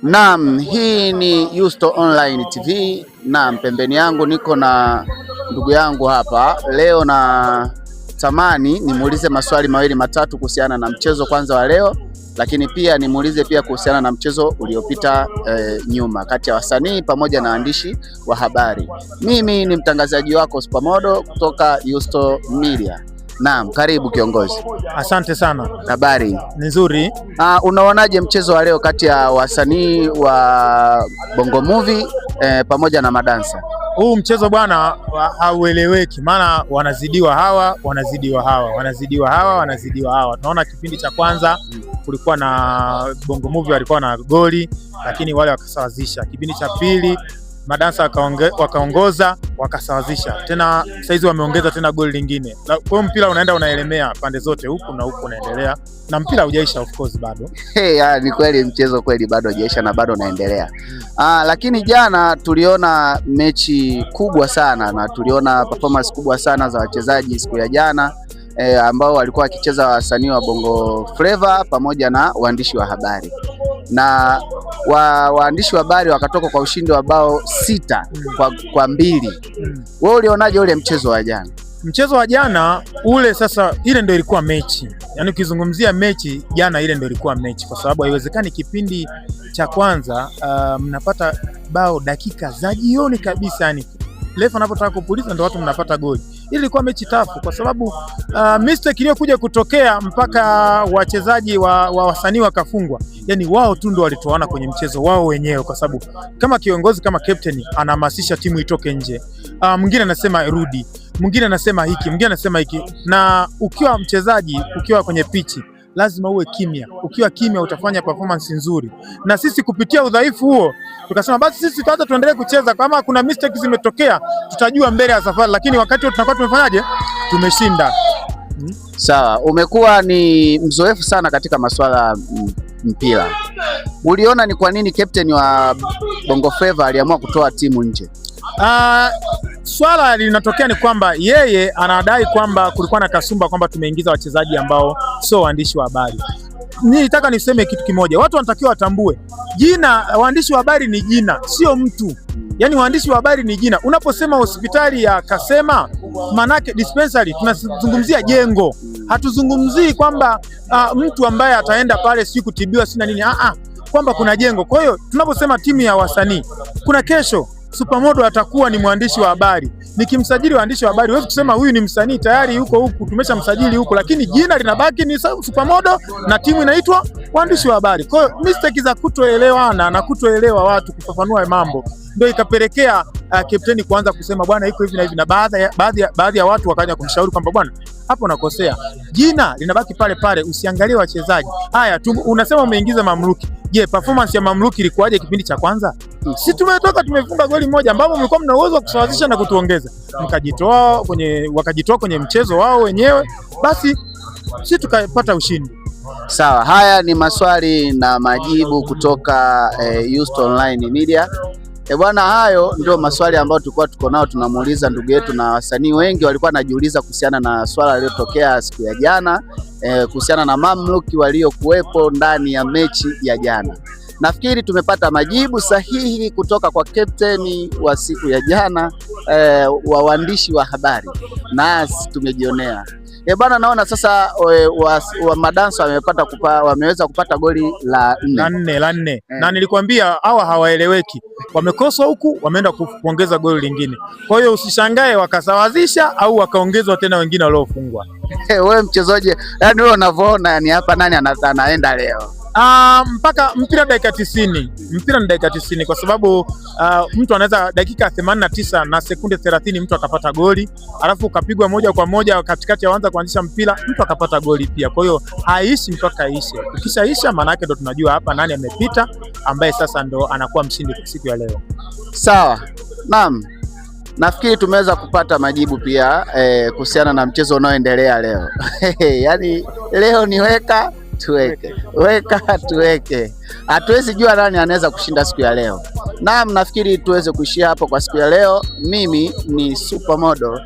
Naam, hii ni Yusto Online TV. Naam, pembeni yangu niko na ndugu yangu hapa. Leo na tamani nimuulize maswali mawili matatu kuhusiana na mchezo kwanza wa leo, lakini pia nimuulize pia kuhusiana na mchezo uliopita nyuma kati ya wasanii pamoja na waandishi wa habari. Mimi ni mtangazaji wako Supermodo kutoka Yusto Media. Naam, karibu kiongozi. Asante sana. Habari? Nzuri. Unaonaje mchezo wa leo kati ya wasanii wa Bongo Movie pamoja na madansa? Huu mchezo bwana haueleweki, maana wanazidiwa hawa, wanazidiwa hawa, wanazidiwa hawa, wanazidiwa hawa. Tunaona kipindi cha kwanza kulikuwa na Bongo Movie walikuwa na goli, lakini wale wakasawazisha. Kipindi cha pili madansa wakaongoza wakasawazisha. Tena saizi wameongeza tena goli lingine. Kwa hiyo mpira unaenda unaelemea pande zote, huku na huku unaendelea. Na mpira hujaisha of course bado. Ni kweli mchezo kweli bado hujaisha na bado unaendelea. Lakini jana tuliona mechi kubwa sana na tuliona performance kubwa sana za wachezaji siku ya jana ambao walikuwa wakicheza wasanii wa Bongo Flava pamoja na waandishi wa habari. Na waandishi wa habari wakatoka kwa ushindi wa bao 6 kwa 2. Wewe ulionaje ule mchezo wa jana? Mchezo wa jana ule sasa, ile ndio ilikuwa mechi. Yaani ukizungumzia mechi jana, ile ndio ilikuwa mechi, kwa sababu haiwezekani kipindi cha kwanza mnapata bao dakika za jioni kabisa, yani refa anapotaka kupuliza ndio watu mnapata goli. Ile ilikuwa mechi tafu, kwa sababu mistake iliyokuja kutokea mpaka wachezaji wa wasanii wakafungwa, yani wao tu ndio walitoana kwenye mchezo wao wenyewe, kwa sababu kama kiongozi, kama captain anahamasisha timu itoke nje, mwingine anasema rudi, mwingine anasema hiki, mwingine anasema hiki. Na ukiwa mchezaji, ukiwa kwenye pichi lazima uwe kimya. Ukiwa kimya utafanya performance nzuri. Na sisi kupitia udhaifu huo tukasema basi sisi kwanza tuendelee kucheza, kama kuna mistakes zimetokea tutajua mbele ya safari, lakini wakati wote tunakuwa tumefanyaje? Tumeshinda. Sawa, umekuwa ni mzoefu sana katika masuala mpira. Uliona ni kwa nini captain wa Bongo Flava aliamua kutoa timu nje? Swala linatokea ni kwamba yeye anadai kwamba kulikuwa na kasumba kwamba tumeingiza wachezaji ambao sio waandishi wa habari. Nitaka niseme kitu kimoja, watu wanatakiwa watambue jina waandishi wa habari ni jina, sio mtu. Yaani waandishi wa habari ni jina. Unaposema hospitali ya Kasema, manake dispensary, tunazungumzia jengo. Hatuzungumzii kwamba mtu ambaye ataenda pale si kutibiwa sina nini, kwamba kuna jengo. Kwa hiyo tunaposema timu ya wasanii, kuna kesho Supermodo atakuwa ni mwandishi wa habari. Nikimsajili waandishi wa habari, huwezi kusema huyu ni msanii tayari yuko huku, tumeshamsajili huku, lakini jina linabaki ni Supermodo na timu inaitwa waandishi wa habari. Kwa hiyo mistake za kutoelewana na kutoelewa watu kufafanua mambo ndio ikapelekea kapteni kuanza kusema bwana iko hivi na hivi, na baadhi ya watu wakaja kumshauri kwamba bwana hapo unakosea. Jina linabaki pale pale, usiangalie wachezaji. Haya, unasema umeingiza Mamluki. Je, performance ya Mamluki ilikuwaje kipindi cha kwanza? Si tumetoka tumefunga goli moja ambapo mlikuwa mna uwezo wa kusawazisha na kutuongeza. Wakajitoa kwenye mchezo wao wenyewe, basi sisi tukapata ushindi. Sawa, haya ni maswali na majibu kutoka Yusto Online Media. Bwana, hayo ndio maswali ambayo tulikuwa tuko nao tunamuuliza ndugu yetu, na wasanii wengi walikuwa wanajiuliza kuhusiana na swala lililotokea siku ya jana, kuhusiana na Mamluki waliokuwepo ndani ya mechi ya jana. Nafikiri tumepata majibu sahihi kutoka kwa captain wa siku ya jana, wa waandishi wa habari, nasi tumejionea. Bwana, naona sasa wa madansa wameweza kupata goli la 4. Na nilikwambia hawa hawaeleweki. Wamekosa huku, wameenda kuongeza goli lingine. Kwa hiyo usishangae wakasawazisha au wakaongezwa tena wengine waliofungwa. Wewe mchezaji, yani wewe unavyoona, yani hapa nani anaenda leo? Mpaka mpira dakika 90. Mpira ni dakika 90 kwa sababu mtu anaweza dakika 89 na sekunde 30 mtu akapata goli, alafu ukapigwa moja kwa moja katikati ya uwanja kuanzisha mpira mtu akapata goli pia. Kwa hiyo haishi mpaka ishe. Ukishaisha maana yake ndo tunajua hapa nani amepita, ambaye sasa ndo anakuwa mshindi siku ya leo. Sawa. Naam. Nafikiri tumeweza kupata majibu pia kuhusiana na mchezo unaoendelea leo. Yaani leo ni weka tuweke. Hatuwezi jua nani anaweza kushinda siku ya leo. Naam, nafikiri tuweze kuishia hapo kwa siku ya leo. Mimi ni Supermodo.